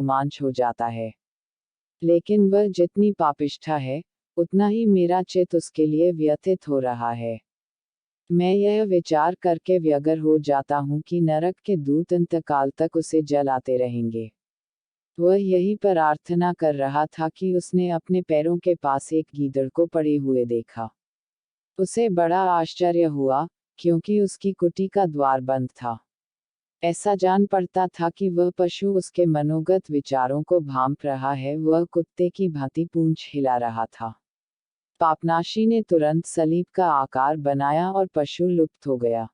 रोमांच हो जाता है। लेकिन वह जितनी पापिष्ठा है, उतना ही मेरा चित्त उसके लिए व्यथित हो रहा है। मैं यह विचार करके व्यग्र हो जाता हूँ कि नरक के दूत अंतकाल तक उसे जलाते रहेंगे। वह यही प्रार्थना कर रहा था कि उसने अपने पैरों के पास एक गीदड़ को पड़े हुए देखा। उसे बड़ा आश्चर्य हुआ, क्योंकि उसकी कुटी का द्वार बंद था। ऐसा जान पड़ता था कि वह पशु उसके मनोगत विचारों को भांप रहा है। वह कुत्ते की भांति पूंछ हिला रहा था। पापनाशी ने तुरंत सलीब का आकार बनाया और पशु लुप्त हो गया।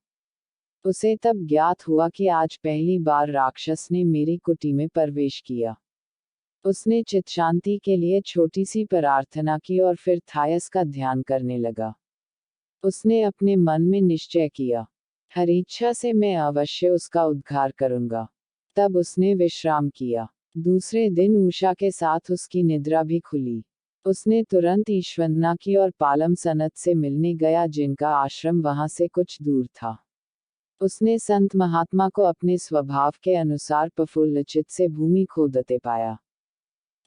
उसे तब ज्ञात हुआ कि आज पहली बार राक्षस ने मेरी कुटी में प्रवेश किया। उसने चित्तशांति के लिए छोटी सी प्रार्थना की और फिर थायस का ध्यान करने लगा। उसने अपने मन में निश्चय किया, हर इच्छा से मैं अवश्य उसका उद्धार करूंगा। तब उसने विश्राम किया। दूसरे दिन उषा के साथ उसकी निद्रा भी खुली। उसने तुरंत ईश्वरना की और पालम सनत से मिलने गया, जिनका आश्रम वहां से कुछ दूर था। उसने संत महात्मा को अपने स्वभाव के अनुसार प्रफुल्लचित से भूमि खोदते पाया।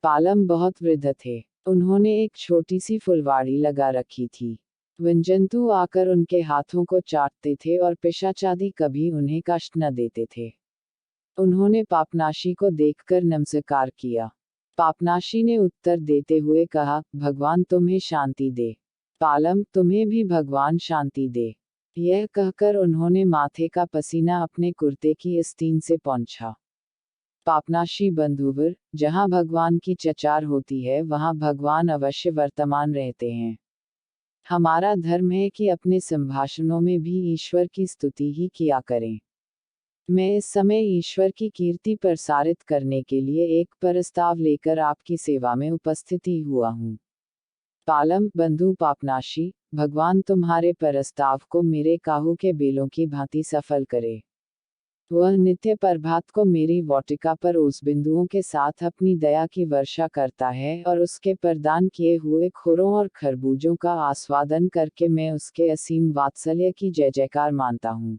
पालम बहुत वृद्ध थे। उन्होंने एक छोटी सी फुलवाड़ी लगा रखी थी। वनजंतु आकर उनके हाथों को चाटते थे और पिशाचादि कभी उन्हें कष्ट न देते थे। उन्होंने पापनाशी को देखकर नमस्कार किया। पापनाशी ने उत्तर देते हुए कहा, भगवान तुम्हें शांति दे। पालम, तुम्हें भी भगवान शांति दे। यह कहकर उन्होंने माथे का पसीना अपने कुर्ते की आस्तीन से पोंछा। पापनाशी बंधुवर, जहाँ भगवान की चचार होती है वहाँ भगवान अवश्य वर्तमान रहते हैं। हमारा धर्म है कि अपने संभाषणों में भी ईश्वर की स्तुति ही किया करें। मैं इस समय ईश्वर की कीर्ति प्रसारित करने के लिए एक प्रस्ताव लेकर आपकी सेवा में उपस्थिति हुआ हूँ। पालम, बंधु पापनाशी, भगवान तुम्हारे प्रस्ताव को मेरे काहू के बेलों की भांति सफल करे। वह नित्य प्रभात को मेरी वाटिका पर उस बिंदुओं के साथ अपनी दया की वर्षा करता है और उसके प्रदान किए हुए खोरों और खरबूजों का आस्वादन करके मैं उसके असीम वात्सल्य की जय जयकार मानता हूँ।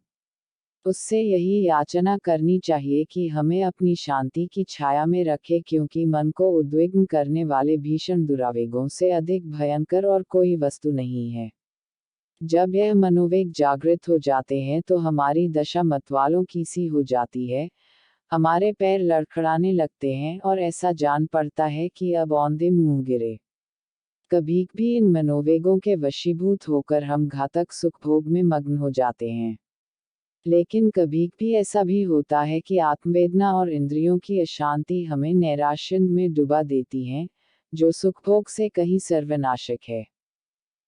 उससे यही याचना करनी चाहिए कि हमें अपनी शांति की छाया में रखे, क्योंकि मन को उद्विग्न करने वाले भीषण दुरावेगों से अधिक भयंकर और कोई वस्तु नहीं है। जब यह मनोवेग जागृत हो जाते हैं तो हमारी दशा मतवालों की सी हो जाती है। हमारे पैर लड़खड़ाने लगते हैं और ऐसा जान पड़ता है कि अब औंधे मुंह गिरे। कभी भी इन मनोवेगों के वशीभूत होकर हम घातक सुखभोग में मग्न हो जाते हैं। लेकिन कभी भी ऐसा भी होता है कि आत्मवेदना और इंद्रियों की अशांति हमें नैराश्य में डुबा देती हैं, जो सुखभोग से कहीं सर्वनाशक है।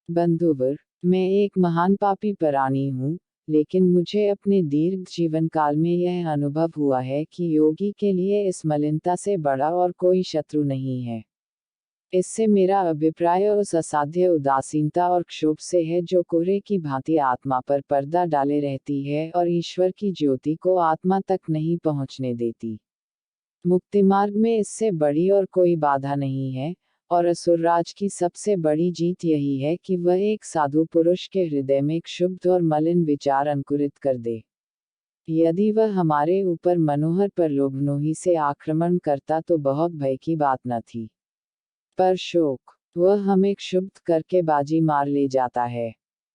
बंधुवर, मैं एक महान पापी प्राणी हूँ, लेकिन मुझे अपने दीर्घ जीवन काल में यह अनुभव हुआ है कि योगी के लिए इस मलिनता से बड़ा और कोई शत्रु नहीं है। इससे मेरा अभिप्राय उस असाध्य उदासीनता और क्षोभ से है जो कोहरे की भांति आत्मा पर पर्दा डाले रहती है और ईश्वर की ज्योति को आत्मा तक नहीं पहुंचने देती। मुक्तिमार्ग में इससे बड़ी और कोई बाधा नहीं है, और असुरराज की सबसे बड़ी जीत यही है कि वह एक साधु पुरुष के हृदय में क्षुब्ध और मलिन विचार अंकुरित कर दे। यदि वह हमारे ऊपर मनोहर प्रलोभनों से आक्रमण करता तो बहुत भय की बात न थी। पर शोक, वह हमें क्षुब्ध करके बाजी मार ले जाता है।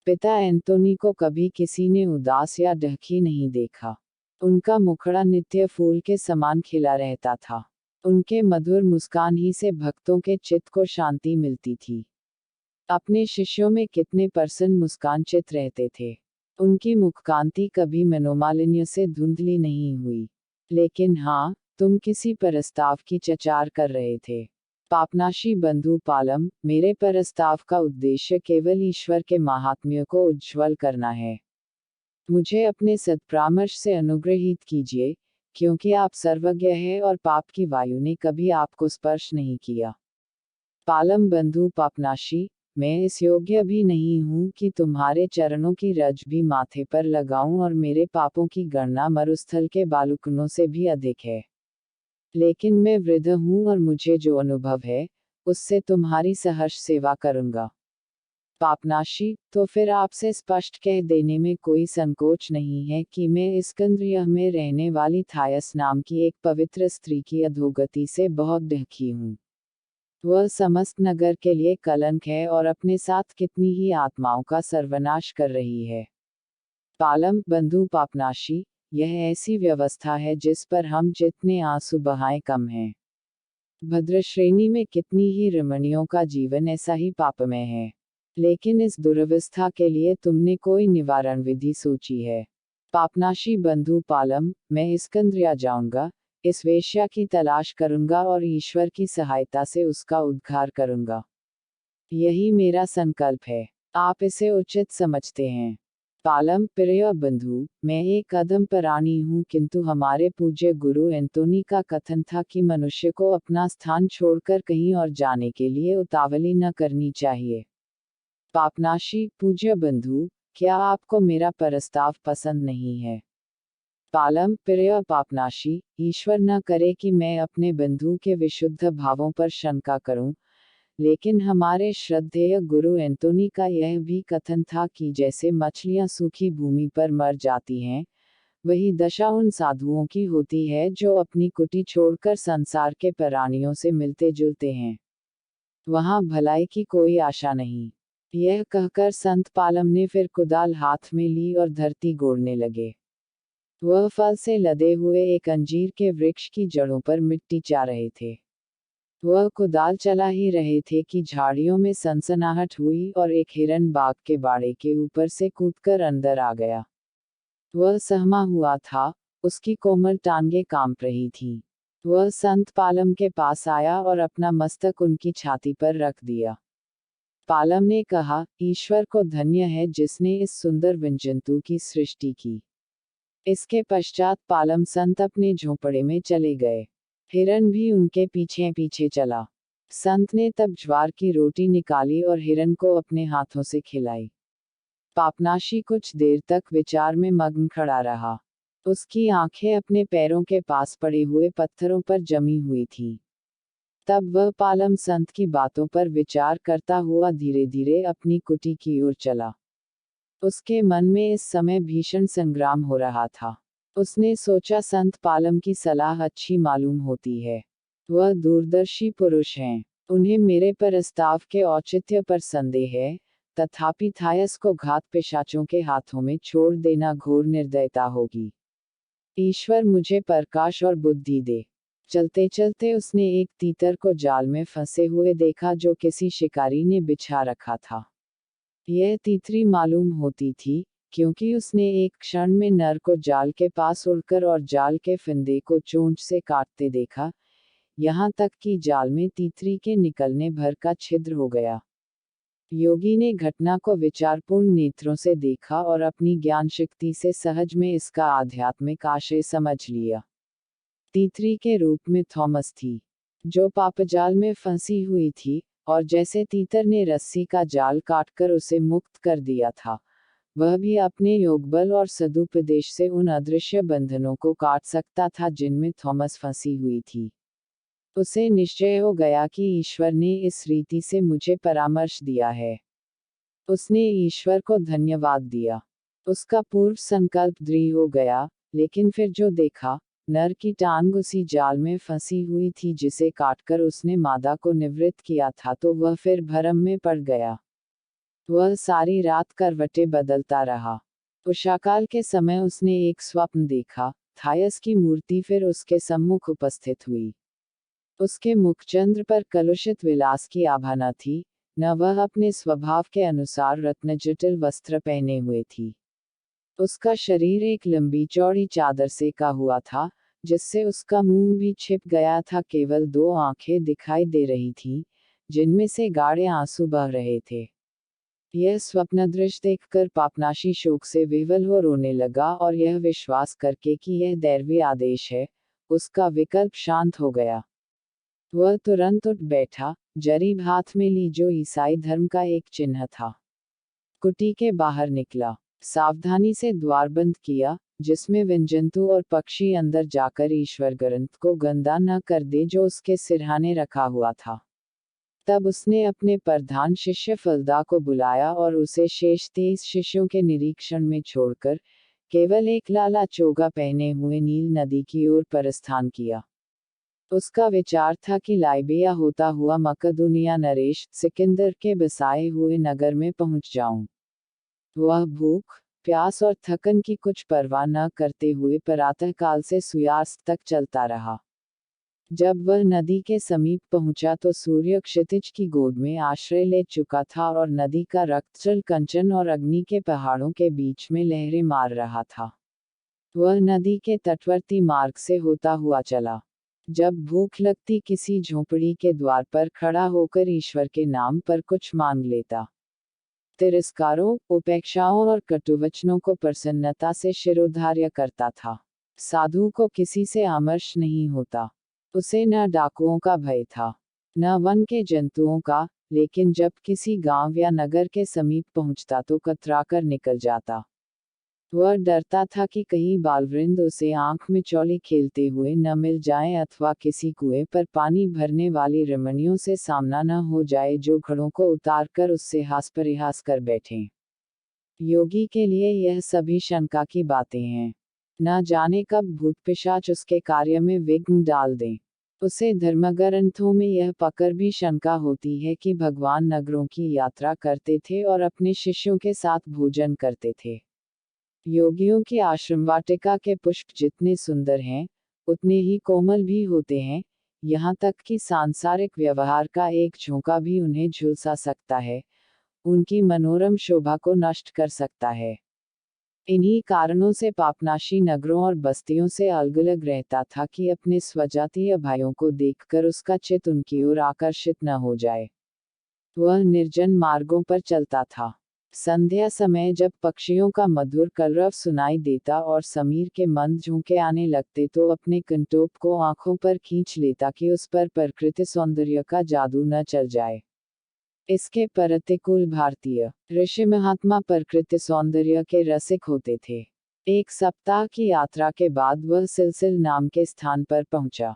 पिता एंटोनी को कभी किसी ने उदास या डहकी नहीं देखा। उनका मुखड़ा नित्य फूल के समान खिला रहता था। उनके मधुर मुस्कान ही से भक्तों के चित्त को शांति मिलती थी। अपने शिष्यों में कितने प्रसन्न मुस्कानचित रहते थे। उनकी मुखकांति कभी मनोमालिन्य से धुंधली नहीं हुई। लेकिन हाँ, तुम किसी प्रस्ताव की चर्चा कर रहे थे। पापनाशी बंधु पालम, मेरे प्रस्ताव का उद्देश्य केवल ईश्वर के महात्म्य को उज्ज्वल करना है। मुझे अपने सत्परामर्श से अनुग्रहित कीजिए, क्योंकि आप सर्वज्ञ हैं और पाप की वायु ने कभी आपको स्पर्श नहीं किया। पालम बंधु पापनाशी, मैं इस योग्य भी नहीं हूँ कि तुम्हारे चरणों की रज भी माथे पर लगाऊं, और मेरे पापों की गणना मरुस्थल के बालुकनों से भी अधिक है। लेकिन मैं वृद्ध हूँ और मुझे जो अनुभव है, उससे तुम्हारी सहर्ष सेवा करूंगा। पापनाशी, तो फिर आपसे स्पष्ट कह देने में कोई संकोच नहीं है कि मैं इस्कंद्रिया में रहने वाली थायस नाम की एक पवित्र स्त्री की अधोगति से बहुत दुखी हूँ। वह समस्त नगर के लिए कलंक है और अपने साथ कितनी ही आत्माओं का सर्वनाश कर रही है। पालम बंधु पापनाशी, यह ऐसी व्यवस्था है जिस पर हम जितने आंसू बहाएं कम हैं। भद्रश्रेणी में कितनी ही रमणियों का जीवन ऐसा ही पापमय है। लेकिन इस दुरवस्था के लिए तुमने कोई निवारण विधि सोची है? पापनाशी बंधु पालम, मैं इस्कंद्रिया जाऊंगा, इस वेश्या की तलाश करूंगा और ईश्वर की सहायता से उसका उद्धार करूंगा। यही मेरा संकल्प है। आप इसे उचित समझते हैं? पालम प्रिय बंधु, मैं एक अधम प्राणी हूँ, किंतु हमारे पूज्य गुरु एंटोनी का कथन था कि मनुष्य को अपना स्थान छोड़कर कहीं और जाने के लिए उतावली न करनी चाहिए। पापनाशी पूज्य बंधु, क्या आपको मेरा प्रस्ताव पसंद नहीं है? पालम प्रिय पापनाशी, ईश्वर न करे कि मैं अपने बंधु के विशुद्ध भावों पर शंका करूं, लेकिन हमारे श्रद्धेय गुरु एंटोनी का यह भी कथन था कि जैसे मछलियां सूखी भूमि पर मर जाती हैं, वही दशा उन साधुओं की होती है जो अपनी कुटी छोड़कर संसार के प्राणियों से मिलते जुलते हैं। वहां भलाई की कोई आशा नहीं। यह कहकर संत पालम ने फिर कुदाल हाथ में ली और धरती गोड़ने लगे। वह फल से लदे हुए एक अंजीर के वृक्ष की जड़ों पर मिट्टी चा रहे थे। वह कुदाल चला ही रहे थे कि झाड़ियों में सनसनाहट हुई और एक हिरन बाग के बाड़े के ऊपर से कूदकर अंदर आ गया। वह सहमा हुआ था, उसकी कोमल टांगे कांप रही थीं। वह संत पालम के पास आया और अपना मस्तक उनकी छाती पर रख दिया। पालम ने कहा, ईश्वर को धन्य है जिसने इस सुंदर विंजंतु की सृष्टि की। इसके पश्चात पालम संत अपने झोंपड़े में चले गए। हिरन भी उनके पीछे पीछे चला। संत ने तब ज्वार की रोटी निकाली और हिरन को अपने हाथों से खिलाई। पापनाशी कुछ देर तक विचार में मग्न खड़ा रहा। उसकी आंखें अपने पैरों के पास पड़े हुए पत्थरों पर जमी हुई थीं। तब वह पालम संत की बातों पर विचार करता हुआ धीरे धीरे अपनी कुटी की ओर चला। उसके मन में इस समय भीषण संग्राम हो रहा था। उसने सोचा संत पालम की सलाह अच्छी मालूम होती है। वह दूरदर्शी पुरुष हैं। उन्हें मेरे प्रस्ताव के औचित्य पर संदेह है, तथापि थायस को घात पिशाचों के हाथों में छोड़ देना घोर निर्दयता होगी। ईश्वर मुझे प्रकाश और बुद्धि दे। चलते चलते उसने एक तीतर को जाल में फंसे हुए देखा जो किसी शिकारी ने बिछा रखा था। यह तीतरी मालूम होती थी, क्योंकि उसने एक क्षण में नर को जाल के पास उड़कर और जाल के फंदे को चोंच से काटते देखा, यहाँ तक कि जाल में तीतरी के निकलने भर का छिद्र हो गया। योगी ने घटना को विचारपूर्ण नेत्रों से देखा और अपनी ज्ञान शक्ति से सहज में इसका आध्यात्मिक आशय समझ लिया। तीतरी के रूप में थॉमस थी, जो पापजाल में फंसी हुई थी, और जैसे तीतर ने रस्सी का जाल काटकर उसे मुक्त कर दिया था, वह भी अपने योगबल और सदुपदेश से उन अदृश्य बंधनों को काट सकता था जिनमें थॉमस फंसी हुई थी। उसे निश्चय हो गया कि ईश्वर ने इस रीति से मुझे परामर्श दिया है। उसने ईश्वर को धन्यवाद दिया। उसका पूर्व संकल्प दृढ़ हो गया, लेकिन फिर जो देखा, नर की टांग उसी जाल में फंसी हुई थी जिसे काटकर उसने मादा को निवृत्त किया था, तो वह फिर भ्रम में पड़ गया। वह सारी रात करवटें बदलता रहा। उषाकाल के समय उसने एक स्वप्न देखा। थायस की मूर्ति फिर उसके सम्मुख उपस्थित हुई। उसके मुखचंद्र पर कलुषित विलास की आभा न थी, न वह अपने स्वभाव के अनुसार रत्नजटिल वस्त्र पहने हुए थी। उसका शरीर एक लंबी चौड़ी चादर से का हुआ था, जिससे उसका मुंह भी छिप गया था। केवल दो आंखें दिखाई दे रही थीं, जिनमें से गाढ़े आंसू बह रहे थे। यह स्वप्न दृश्य देखकर पापनाशी शोक से विह्वल हो रोने लगा और यह विश्वास करके कि यह दैवीय आदेश है, उसका विकल्प शांत हो गया। वह तुरंत उठ बैठा, जरीब हाथ में ली जो ईसाई धर्म का एक चिन्ह था। कुटी के बाहर निकला, सावधानी से द्वार बंद किया, जिसमें विंजंतु और पक्षी अंदर जाकर ईश्वर ग्रंथ को गंदा न कर दे जो उसके सिरहाने रखा हुआ था। तब उसने अपने प्रधान शिष्य फलदा को बुलाया और उसे शेष 23 शिष्यों के निरीक्षण में छोड़कर केवल एक लाला चोगा पहने हुए नील नदी की ओर प्रस्थान किया। उसका विचार था कि लाइबिया होता हुआ मकदूनिया नरेश सिकंदर के बसाए हुए नगर में पहुंच जाऊं। वह भूख, प्यास और थकन की कुछ परवाह न करते हुए प्रातःकाल से सूर्यास्त तक चलता रहा। जब वह नदी के समीप पहुंचा तो सूर्य क्षितिज की गोद में आश्रय ले चुका था और नदी का रक्तजल कंचन और अग्नि के पहाड़ों के बीच में लहरें मार रहा था। वह नदी के तटवर्ती मार्ग से होता हुआ चला। जब भूख लगती किसी झोपड़ी के द्वार पर खड़ा होकर ईश्वर के नाम पर कुछ मांग लेता। तिरस्कारों, उपेक्षाओं और कटुवचनों को प्रसन्नता से शिरोधार्य करता था। साधु को किसी से आमर्ष नहीं होता। उसे न डाकुओं का भय था, न वन के जंतुओं का, लेकिन जब किसी गांव या नगर के समीप पहुंचता तो कतराकर निकल जाता। वह डरता था कि कहीं बालवृंद उसे आंख में चौली खेलते हुए न मिल जाएं अथवा किसी कुएं पर पानी भरने वाली रमणियों से सामना न हो जाए जो घड़ों को उतार कर उससे हास परिहास कर बैठें। योगी के लिए यह सभी शंका की बातें हैं। न जाने कब भूत पिशाच उसके कार्य में विघ्न डाल दें। उसे धर्मग्रंथों में यह पकड़ भी शंका होती है कि भगवान नगरों की यात्रा करते थे और अपने शिष्यों के साथ भोजन करते थे। योगियों की आश्रम वाटिका के पुष्प जितने सुंदर हैं, उतने ही कोमल भी होते हैं, यहाँ तक कि सांसारिक व्यवहार का एक झोंका भी उन्हें झुलसा सकता है, उनकी मनोरम शोभा को नष्ट कर सकता है। इन्हीं कारणों से पापनाशी नगरों और बस्तियों से अलग अलग रहता था कि अपने स्वजातीय भाइयों को देखकर उसका चित्त उनकी ओर आकर्षित न हो जाए। वह निर्जन मार्गों पर चलता था। संध्या समय जब पक्षियों का मधुर कलरव सुनाई देता और समीर के मंद झोंके आने लगते तो अपने कंटोप को आंखों पर खींच लेता कि उस पर प्रकृति सौंदर्य का जादू न चल जाए। इसके प्रतिकूल भारतीय ऋषि महात्मा प्रकृति सौंदर्य के रसिक होते थे। एक सप्ताह की यात्रा के बाद वह सिलसिल नाम के स्थान पर पहुंचा।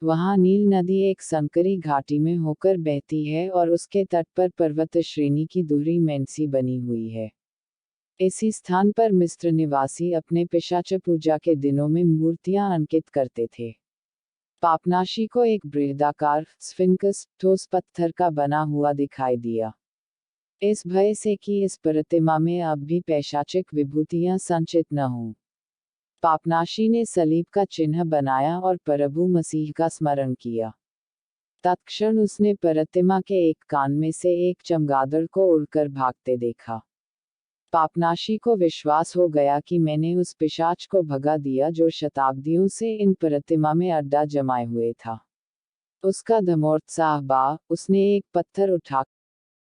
वहां नील नदी एक संकरी घाटी में होकर बहती है और उसके तट पर पर्वत श्रेणी की दोहरी मेंसी बनी हुई है। इसी स्थान पर मिस्र निवासी अपने पिशाच पूजा के दिनों में मूर्तियां अंकित करते थे। पापनाशी को एक बृहदाकार स्फिंक्स ठोस पत्थर का बना हुआ दिखाई दिया। इस भय से कि इस प्रतिमा में अब भी पैशाचिक विभूतियां संचित न हों, पापनाशी ने सलीब का चिन्ह बनाया और प्रभु मसीह का स्मरण किया। तत्क्षण उसने प्रतिमा के एक कान में से एक चमगादड़ को उड़कर भागते देखा। पापनाशी को विश्वास हो गया कि मैंने उस पिशाच को भगा दिया जो शताब्दियों से इन प्रतिमा में अड्डा जमाए हुए था। उसका धर्मोत्साह बा, उसने एक पत्थर उठा